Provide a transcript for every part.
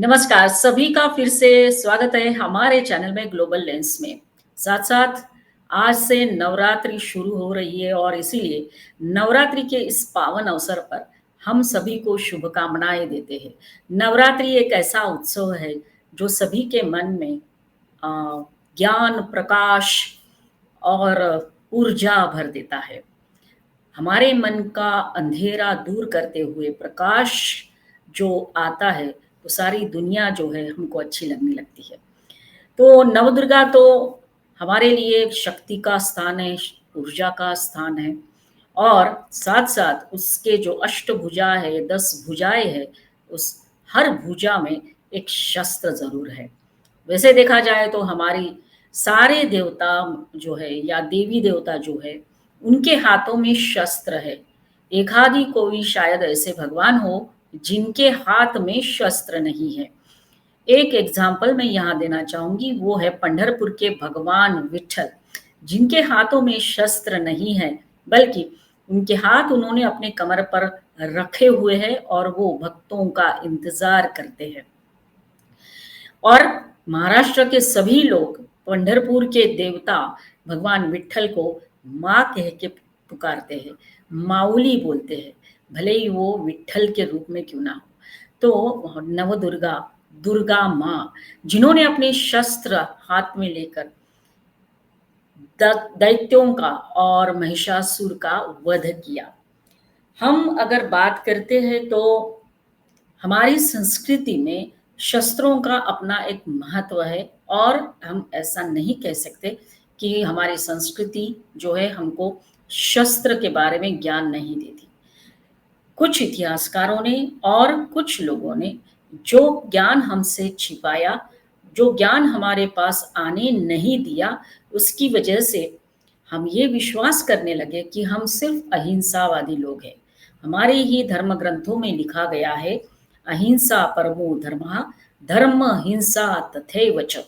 नमस्कार, सभी का फिर से स्वागत है हमारे चैनल में ग्लोबल लेंस में। साथ-साथ आज से नवरात्रि शुरू हो रही है और इसीलिए नवरात्रि के इस पावन अवसर पर हम सभी को शुभकामनाएँ देते हैं। नवरात्रि एक ऐसा उत्सव है जो सभी के मन में अ, ज्ञान, प्रकाश और ऊर्जा भर देता है। हमारे मन का अंधेरा दूर करते हुए प्रकाश जो आता है, तो सारी दुनिया जो है हमको अच्छी लगने लगती है। तो नवदुर्गा तो हमारे लिए शक्ति का स्थान है, ऊर्जा का स्थान है और साथ-साथ उसके जो अष्टभुजा है, 10 भुजाएँ हैं, उस हर भुजा में एक शस्त्र ज़रूर है। वैसे देखा जाए तो हमारी सारे देवता जो है या देवी-देवता जो है, उनके हाथों में शस्त्र है। एकाधी कोई शायद ऐसे भगवान हो, जिनके हाथ में शस्त्र नहीं है। एक एग्ज़ाम्पल मैं यहाँ देना चाहूँगी, वो है पंढरपुर के भगवान विट्ठल, जिनके हाथों में शस्त्र नहीं है, बल्कि उनके हाथ उन्होंने अपने कमर पर रखे हुए हैं और वो भक्तों का इंतज़ार करते हैं। और महाराष्ट्र के सभी लोग पंढरपुर के देवता भगवान विट्ठल को माँ कह के पुकारते हैं, माऊली बोलते हैं, भले ही वो विट्ठल के रूप में क्यों ना हो। तो नवदुर्गा, दुर्गा माँ, जिन्होंने अपने शस्त्र हाथ में लेकर दैत्यों का और महिषासुर का वध किया। हम अगर बात करते हैं तो हमारी संस्कृति में शस्त्रों का अपना एक महत्व है और हम ऐसा नहीं कह सकते कि हमारी संस्कृति जो है हमको शस्त्र के बारे में ज्ञान नहीं देती। कुछ इतिहासकारों ने और कुछ लोगों ने जो ज्ञान हमसे छिपाया, जो ज्ञान हमारे पास आने नहीं दिया, उसकी वजह से हम ये विश्वास करने लगे कि हम सिर्फ अहिंसावादी लोग हैं। हमारे ही धर्म ग्रंथों में लिखा गया है, अहिंसा परमो धर्मः, धर्म हिंसा तथैव च।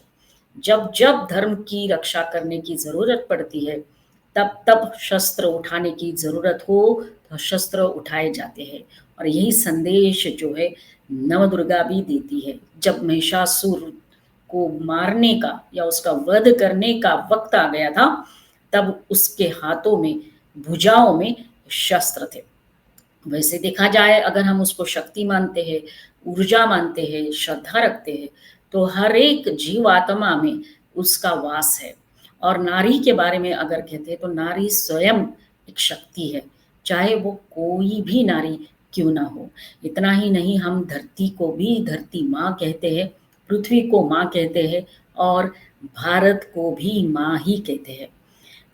जब-जब धर्म की रक्षा करने की ज़रूरत पड़ती है, तब-तब शस्त्र उठाने की ज़रूरत हो, तो शस्त्र उठाए जाते हैं और यही संदेश जो है नवदुर्गा भी देती है। जब महिषासुर को मारने का या उसका वध करने का वक़्त आ गया था, तब उसके हाथों में, भुजाओं में शस्त्र थे। वैसे देखा जाए अगर हम उसको शक्ति मानते हैं, ऊर्जा मानते हैं, श्रद्धा रखते हैं, तो हर एक जीवात्मा में उसका वास है। और नारी के बारे में अगर कहते हैं तो नारी स्वयं एक शक्ति है, चाहे वो कोई भी नारी क्यों ना हो। इतना ही नहीं हम धरती को भी धरती माँ कहते हैं, पृथ्वी को माँ कहते हैं और भारत को भी माँ ही कहते हैं।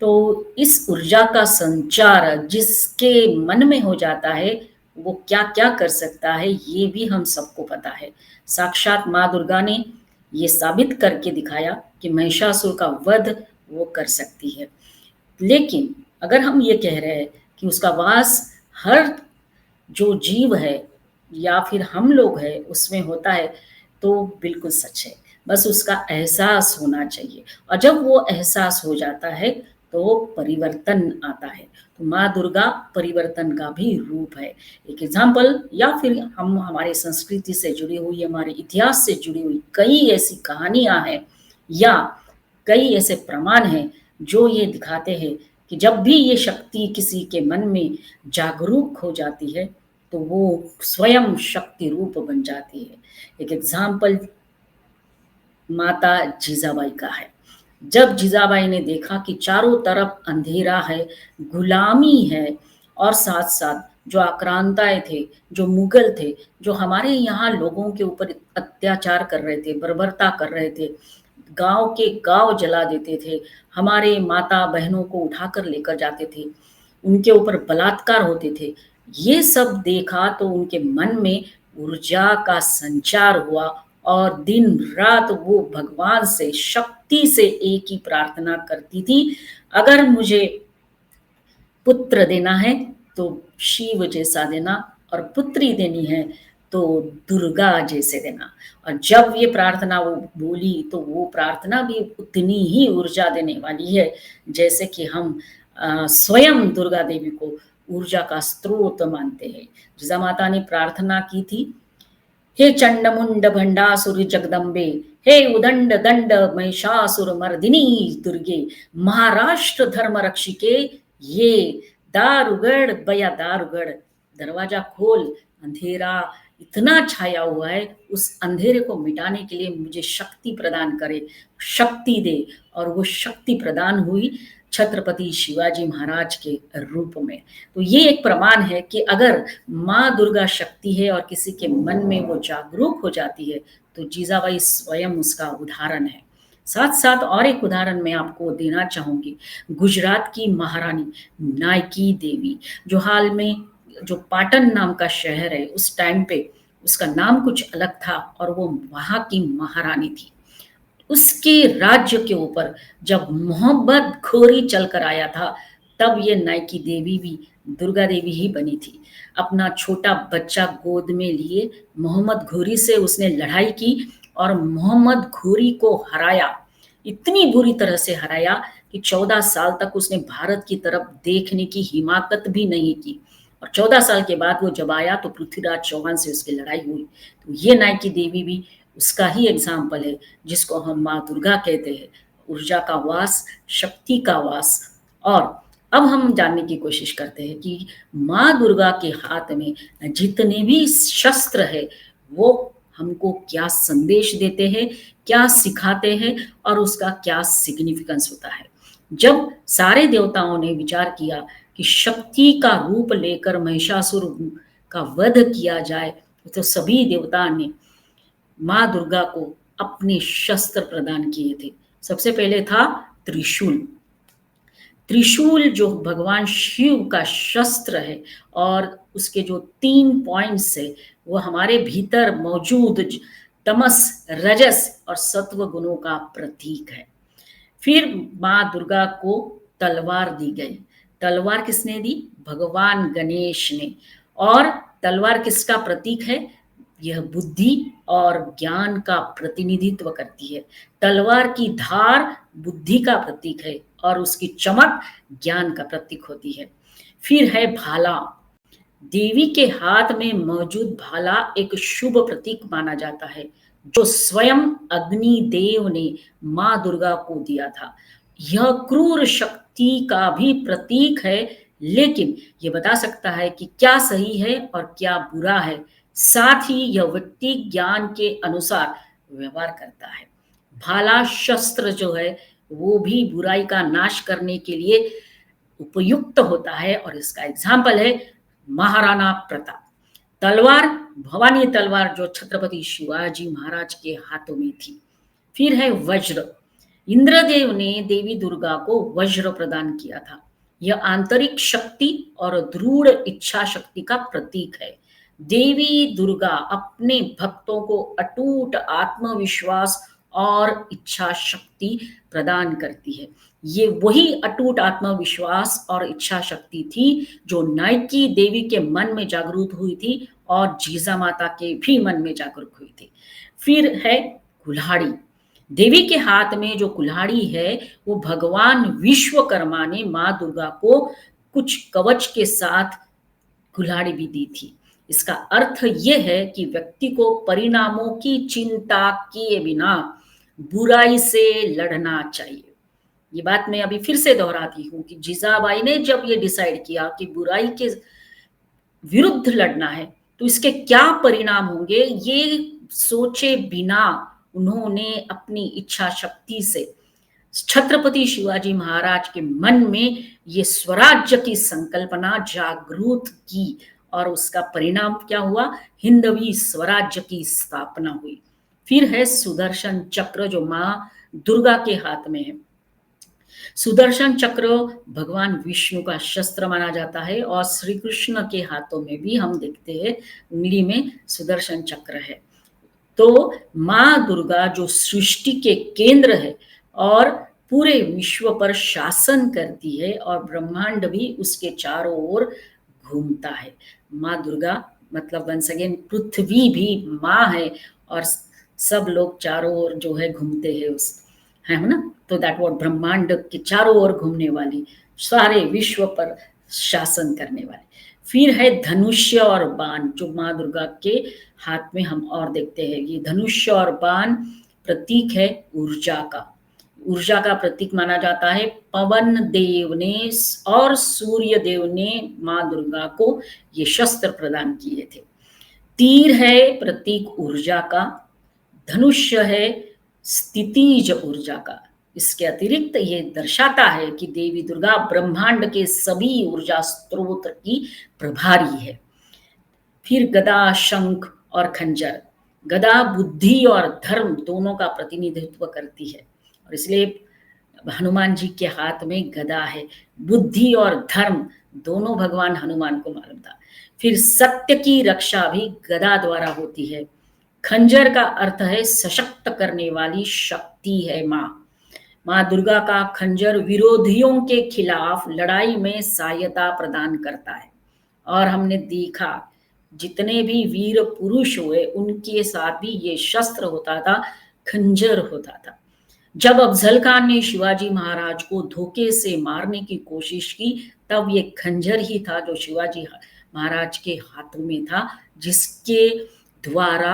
तो इस ऊर्जा का संचार जिसके मन में हो जाता है, वो क्या-क्या कर सकता है, ये भी हम सबको पता है। साक्षात माँ दुर्गा ने ये साबित करके दिखाया कि महिषासुर का वध वो कर सकती है। लेकिन अगर हम ये कह रहे हैं कि उसका वास हर जो जीव है या फिर हम लोग हैं उसमें होता है, तो बिल्कुल सच है। बस उसका एहसास होना चाहिए और जब वो एहसास हो जाता है, तो परिवर्तन आता है। तो माँ दुर्गा परिवर्तन का भी रूप है। एक एग्ज़ाम्पल या फिर हम हमारी संस्कृति से जुड़ी हुई, हमारे इतिहास से जुड़ी हुई कई ऐसी कहानियाँ हैं या कई ऐसे प्रमाण हैं, जो ये दिखाते हैं कि जब भी ये शक्ति किसी के मन में जागरूक हो जाती है, तो वो स्वयं शक्ति रूप बन जाती है। एक एग्ज़ाम्पल माता जीजाबाई का है। जब जीजाबाई ने देखा कि चारों तरफ अंधेरा है, गुलामी है और साथ-साथ जो आक्रांताएँ थे, जो मुगल थे, जो हमारे यहाँ लोगों के ऊपर अत्याचार कर रहे थे, बर्बरता कर रहे थे, गाँव के गाँव जला देते थे, हमारे माता-बहनों को उठाकर लेकर जाते थे, उनके ऊपर बलात्कार होते थे। ये सब देखा तो उनके मन में ऊर्जा का संचार हुआ और दिन-रात वो भगवान से, शक्ति से एक ही प्रार्थना करती थी, अगर मुझे पुत्र देना है, तो शिव जैसा देना और पुत्री देनी है, तो दुर्गा जैसे देना। और जब ये प्रार्थना वो बोली, तो वो प्रार्थना भी उतनी ही ऊर्जा देने वाली है, जैसे कि हम स्वयं दुर्गा देवी को ऊर्जा का स्रोत मानते हैं। जिज़ा माता ने प्रार्थना की थी हे चंडमुंड भंडासुर जगदम्बे, हे उदंड दंड महिषासुर मर्दिनी दुर्गे, महाराष्ट्र धर्म रक्षिके, ये दारुगढ़ बया दारुगढ़, दरवाजा खोल, अंधेरा इतना छाया हुआ है, उस अंधेरे को मिटाने के लिए मुझे शक्ति प्रदान करे, शक्ति दे। और वो शक्ति प्रदान हुई छत्रपति शिवाजी महाराज के रूप में। तो ये एक प्रमाण है कि अगर माँ दुर्गा शक्ति है और किसी के मन में वो जागरूक हो जाती है, तो जीजाबाई स्वयं उसका उदाहरण है। साथ साथ और एक उदाहरण मैं आपको देना चाहूंगी, गुजरात की महारानी नायकी देवी, जो हाल में जो पाटन नाम का शहर है, उस टाइम पे उसका नाम कुछ अलग था और वो वहां की महारानी थी। उसके राज्य के ऊपर जब मोहम्मद घोरी चलकर आया था, तब ये नायकी देवी भी दुर्गा देवी ही बनी थी। अपना छोटा बच्चा गोद में लिए मोहम्मद घोरी से उसने लड़ाई की और मोहम्मद घोरी को हराया, इतनी बुरी तरह से हराया कि 14 साल तक उसने भारत की तरफ देखने की हिमाकत भी नहीं की। और 14 साल के बाद वो जब आया तो पृथ्वीराज चौहान से उसकी लड़ाई हुई। तो ये नायकी देवी भी उसका ही एग्जाम्पल है, जिसको हम माँ दुर्गा कहते हैं, ऊर्जा का वास, शक्ति का वास। और अब हम जानने की कोशिश करते हैं कि माँ दुर्गा के हाथ में जितने भी शस्त्र है, वो हमको क्या संदेश देते हैं, क्या सिखाते हैं और उसका क्या सिग्निफिकेंस होता है। जब सारे देवताओं ने विचार किया कि शक्ति का रूप लेकर महिषासुर का वध किया जाए, तो सभी देवता ने माँ दुर्गा को अपने शस्त्र प्रदान किए थे। सबसे पहले था त्रिशूल। त्रिशूल जो भगवान शिव का शस्त्र है और उसके जो 3 पॉइंट्स है, वो हमारे भीतर मौजूद तमस, रजस और सत्व गुणों का प्रतीक है। फिर माँ दुर्गा को तलवार दी गई। तलवार किसने दी? भगवान गणेश ने। और तलवार किसका प्रतीक है? यह बुद्धि और ज्ञान का प्रतिनिधित्व करती है। तलवार की धार बुद्धि का प्रतीक है और उसकी चमक ज्ञान का प्रतीक होती है। फिर है भाला। देवी के हाथ में मौजूद भाला एक शुभ प्रतीक माना जाता है, जो स्वयं अग्नि देव ने माँ दुर्गा को दिया था। यह क्रूर शक्ति का भी प्रतीक है, लेकिन यह बता सकता है कि क्या सही है और क्या बुरा है। साथ ही यह व्यक्ति ज्ञान के अनुसार व्यवहार करता है। भाला शस्त्र जो है, वो भी बुराई का नाश करने के लिए उपयुक्त होता है और इसका एग्जाम्पल है महाराणा प्रताप। तलवार, भवानी तलवार जो छत्रपति शिवाजी महाराज के हाथों में थी। फिर है वज्र। इंद्रदेव ने देवी दुर्गा को वज्र प्रदान किया था। यह आंतरिक शक्ति और दृढ़ इच्छा शक्ति का प्रतीक है। देवी दुर्गा अपने भक्तों को अटूट आत्मविश्वास और इच्छा शक्ति प्रदान करती है। ये वही अटूट आत्मविश्वास और इच्छा शक्ति थी जो नायकी देवी के मन में जागरूक हुई थी और जीजा माता के भी मन में जागरूक हुई थी। फिर है कुल्हाड़ी। देवी के हाथ में जो कुल्हाड़ी है, वो भगवान विश्वकर्मा ने माँ दुर्गा को कुछ कवच के साथ कुल्हाड़ी भी दी थी। इसका अर्थ यह है कि व्यक्ति को परिणामों की चिंता किए बिना बुराई से लड़ना चाहिए। ये बात मैं अभी फिर से दोहराती हूँ कि जीजाबाई ने जब ये डिसाइड किया कि बुराई के विरुद्ध लड़ना है, तो इसके क्या परिणाम होंगे, ये सोचे बिना उन्होंने अपनी इच्छा शक्ति से छत्रपति शिवाजी महाराज के मन में ये स्वराज्य की संकल्पना जागृत की और उसका परिणाम क्या हुआ? हिंदवी स्वराज्य की स्थापना हुई। फिर है सुदर्शन चक्र जो माँ दुर्गा के हाथ में है। सुदर्शन चक्र भगवान विष्णु का शस्त्र माना जाता है और श्री कृष्ण के हाथों में भी हम देखते हैं उंगली में सुदर्शन चक्र है। तो माँ दुर्गा जो सृष्टि के केंद्र है और पूरे विश्व पर शासन करती है और ब्रह्मांड भी उसके चारों ओर घूमता है। माँ दुर्गा मतलब वंस अगेन पृथ्वी भी माँ है और सब लोग चारों ओर जो है घूमते हैं उस, है ना? तो दैट वर्ड ब्रह्मांड के चारों ओर घूमने वाली, सारे विश्व पर शासन करने वाली। फिर है धनुष्य और बाण, जो माँ दुर्गा के हाथ में हम और देखते हैं। ये धनुष्य और बाण प्रतीक है ऊर्जा का। ऊर्जा का प्रतीक माना जाता है। पवन देव ने और सूर्य देव ने माँ दुर्गा को ये शस्त्र प्रदान किए थे। तीर है प्रतीक ऊर्जा का, धनुष्य है स्थितिज ऊर्जा का। इसके अतिरिक्त ये दर्शाता है कि देवी दुर्गा ब्रह्मांड के सभी ऊर्जा स्रोत की प्रभारी है। फिर गदा, शंख और खंजर। गदा बुद्धि और धर्म दोनों का प्रतिनिधित्व करती है, और इसलिए हनुमान जी के हाथ में गदा है। बुद्धि और धर्म दोनों भगवान हनुमान को मालूम था। फिर सत्य की रक्षा भी गदा द्वारा होती है। खंजर का अर्थ है सशक्त करने वाली शक्ति है माँ। माँ दुर्गा का खंजर विरोधियों के खिलाफ लड़ाई में सहायता प्रदान करता है। और हमने देखा जितने भी वीर पुरुष हुए उनके साथ भी ये शस्त्र होता था, खंजर होता था। जब अफजल खान ने शिवाजी महाराज को धोखे से मारने की कोशिश की, तब ये खंजर ही था जो शिवाजी महाराज के हाथों में था, जिसके द्वारा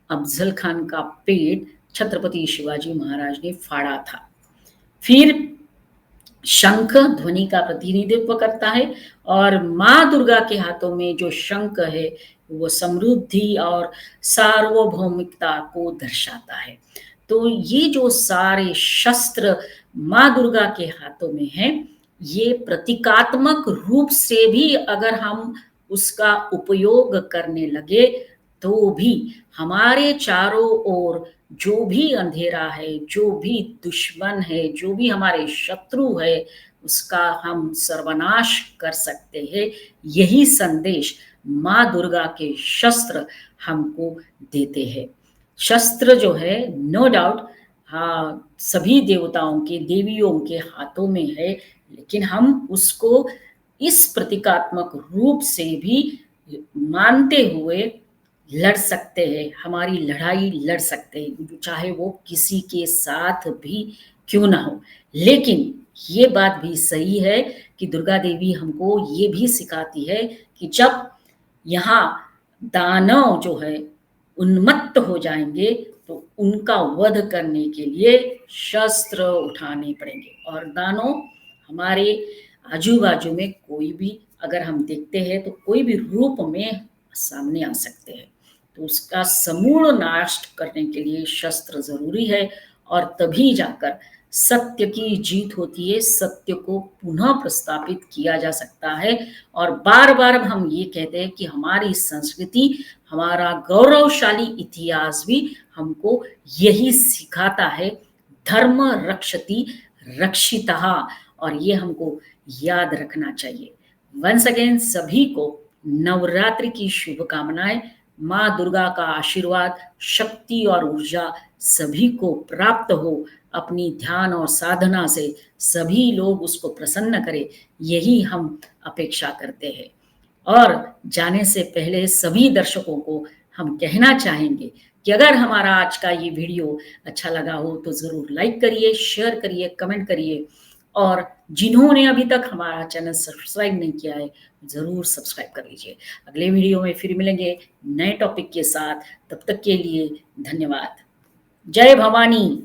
अफजल खान का पेट छत्रपति शिवाजी महाराज ने फाड़ा था। फिर शंख ध्वनि का प्रतिनिधित्व करता है, और माँ दुर्गा के हाथों में जो शंख है वो समृद्धि और सार्वभौमिकता को दर्शाता है। तो ये जो सारे शस्त्र माँ दुर्गा के हाथों में हैं, ये प्रतीकात्मक रूप से भी अगर हम उसका उपयोग करने लगे तो भी हमारे चारों ओर जो भी अंधेरा है, जो भी दुश्मन है, जो भी हमारे शत्रु है, उसका हम सर्वनाश कर सकते हैं। यही संदेश माँ दुर्गा के शस्त्र हमको देते हैं। शस्त्र जो है नो डाउट हाँ सभी देवताओं के, देवियों के हाथों में है, लेकिन हम उसको इस प्रतीकात्मक रूप से भी मानते हुए लड़ सकते हैं, हमारी लड़ाई लड़ सकते हैं, चाहे वो किसी के साथ भी क्यों ना हो। लेकिन ये बात भी सही है कि दुर्गा देवी हमको ये भी सिखाती है कि जब यहाँ दानव जो है उन्मत्त हो जाएंगे तो उनका वध करने के लिए शस्त्र उठाने पड़ेंगे। और दानव हमारे आजू बाजू में कोई भी अगर हम देखते हैं तो कोई भी रूप में सामने आ सकते हैं, तो उसका समूल नाश करने के लिए शस्त्र जरूरी है, और तभी जाकर सत्य की जीत होती है, सत्य को पुनः प्रस्तापित किया जा सकता है। और बार बार हम ये कहते हैं कि हमारी संस्कृति, हमारा गौरवशाली इतिहास भी हमको यही सिखाता है, धर्म रक्षति रक्षितः, और ये हमको याद रखना चाहिए। वंस अगेन सभी को नवरात्रि की शुभकामनाएं। माँ दुर्गा का आशीर्वाद, शक्ति और ऊर्जा सभी को प्राप्त हो। अपनी ध्यान और साधना से सभी लोग उसको प्रसन्न करें, यही हम अपेक्षा करते हैं। और जाने से पहले सभी दर्शकों को हम कहना चाहेंगे कि अगर हमारा आज का ये वीडियो अच्छा लगा हो तो ज़रूर लाइक करिए, शेयर करिए, कमेंट करिए, और जिन्होंने अभी तक हमारा चैनल सब्सक्राइब नहीं किया है ज़रूर सब्सक्राइब कर लीजिए। अगले वीडियो में फिर मिलेंगे नए टॉपिक के साथ, तब तक के लिए धन्यवाद। जय भवानी।